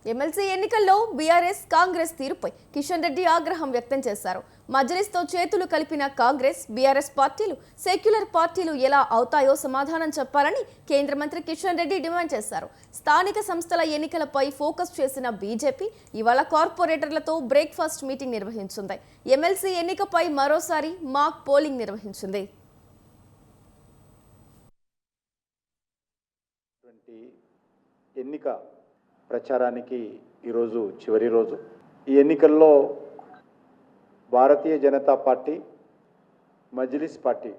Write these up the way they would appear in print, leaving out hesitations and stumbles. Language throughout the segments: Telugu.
ఎమ్మెల్సీ ఎన్నికల్లో బీఆర్ఎస్ కాంగ్రెస్ తీరుపై కిషన్ రెడ్డి ఆగ్రహం వ్యక్తం చేశారు. మజ్లిస్తో చేతులు కలిపిన కాంగ్రెస్ బీఆర్ఎస్ పార్టీలు సెక్యులర్ పార్టీలు ఎలా అవుతాయో సమాధానం చెప్పాలని కేంద్ర మంత్రి కిషన్ రెడ్డి డిమాండ్ చేశారు. స్థానిక సంస్థల ఎన్నికలపై ఫోకస్ చేసిన బీజేపీ ఇవాళ కార్పొరేటర్లతో బ్రేక్ఫాస్ట్ మీటింగ్ నిర్వహించింది. ఎమ్మెల్సీ ఎన్నికపై మరోసారి మాక్ పోలింగ్ నిర్వహించింది. ఎన్నిక ప్రచారానికి ఈరోజు చివరి రోజు. ఈ ఎన్నికల్లో భారతీయ జనతా పార్టీ, మజ్లిస్ పార్టీ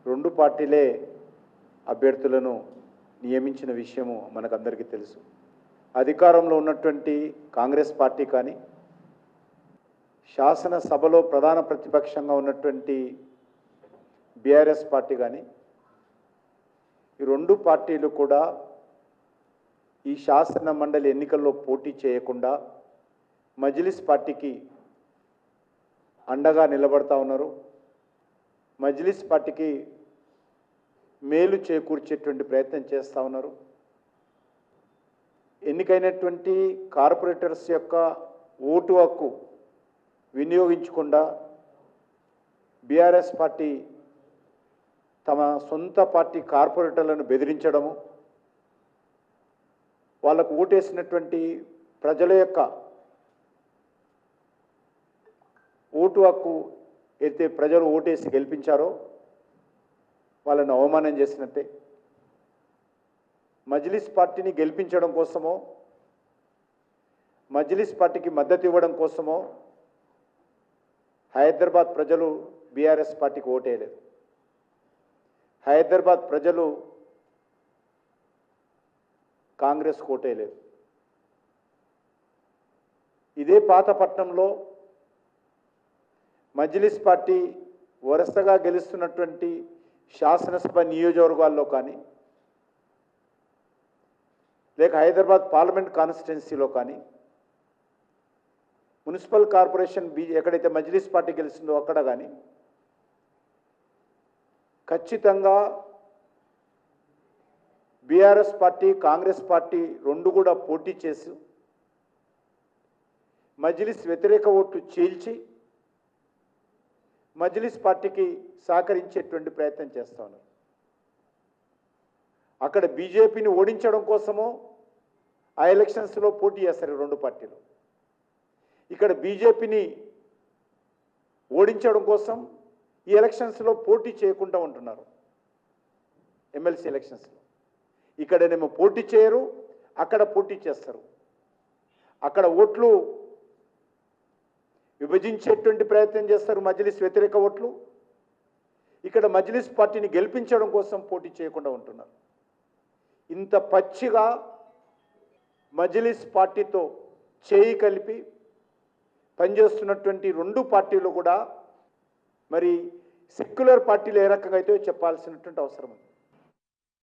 రెండు పార్టీలే అభ్యర్థులను నియమించిన విషయము మనకందరికీ తెలుసు. అధికారంలో ఉన్నటువంటి కాంగ్రెస్ పార్టీ కానీ, శాసనసభలో ప్రధాన ప్రతిపక్షంగా ఉన్నటువంటి బీఆర్ఎస్ పార్టీ కానీ, ఈ రెండు పార్టీలు కూడా ఈ శాసన మండలి ఎన్నికల్లో పోటీ చేయకుండా మజ్లిస్ పార్టీకి అండగా నిలబడతా ఉన్నారు. మజ్లిస్ పార్టీకి మేలు చేకూర్చేటువంటి ప్రయత్నం చేస్తూ ఉన్నారు. ఎన్నికైనటువంటి కార్పొరేటర్స్ యొక్క ఓటు హక్కు వినియోగించకుండా బీఆర్ఎస్ పార్టీ తమ సొంత పార్టీ కార్పొరేటర్లను బెదిరించడము, వాళ్ళకు ఓటేసినటువంటి ప్రజల యొక్క ఓటు హక్కు అయితే ప్రజలు ఓటేసి గెలిపించారో వాళ్ళని అవమానం చేసినట్టే. మజ్లిస్ పార్టీని గెలిపించడం కోసమో, మజ్లిస్ పార్టీకి మద్దతు ఇవ్వడం కోసమో హైదరాబాద్ ప్రజలు బీఆర్ఎస్ పార్టీకి ఓటేయలేదు. హైదరాబాద్ ప్రజలు కాంగ్రెస్ ఓటేయలేదు. ఇదే పాతపట్నంలో మజ్లిస్ పార్టీ వరుసగా గెలుస్తున్నటువంటి శాసనసభ నియోజకవర్గాల్లో కానీ, లేక హైదరాబాద్ పార్లమెంట్ కాన్స్టిట్యున్సీలో కానీ, మున్సిపల్ కార్పొరేషన్ ఎక్కడైతే మజ్లిస్ పార్టీ గెలుస్తుందో అక్కడ కానీ ఖచ్చితంగా బీఆర్ఎస్ పార్టీ, కాంగ్రెస్ పార్టీ రెండు కూడా పోటీ చేసి మజ్లిస్ వ్యతిరేక ఓట్లు చీల్చి మజ్లిస్ పార్టీకి సహకరించేటువంటి ప్రయత్నం చేస్తూ ఉన్నారు. అక్కడ బీజేపీని ఓడించడం కోసమో ఆ ఎలక్షన్స్లో పోటీ చేస్తారు రెండు పార్టీలు. ఇక్కడ బీజేపీని ఓడించడం కోసం ఈ ఎలక్షన్స్లో పోటీ చేయకుండా ఉంటున్నారు. ఎమ్మెల్సీ ఎలక్షన్స్లో ఇక్కడనేమో పోటీ చేయరు, అక్కడ పోటీ చేస్తారు. అక్కడ ఓట్లు విభజించేటువంటి ప్రయత్నం చేస్తారు, మజ్లిస్ వ్యతిరేక ఓట్లు. ఇక్కడ మజ్లిస్ పార్టీని గెలిపించడం కోసం పోటీ చేయకుండా ఉంటున్నారు. ఇంత పచ్చిగా మజ్లిస్ పార్టీతో చేయి కలిపి పనిచేస్తున్నటువంటి రెండు పార్టీలు కూడా మరి సెక్యులర్ పార్టీలు ఏ రకంగా అయితే చెప్పాల్సినటువంటి అవసరం ఉంది.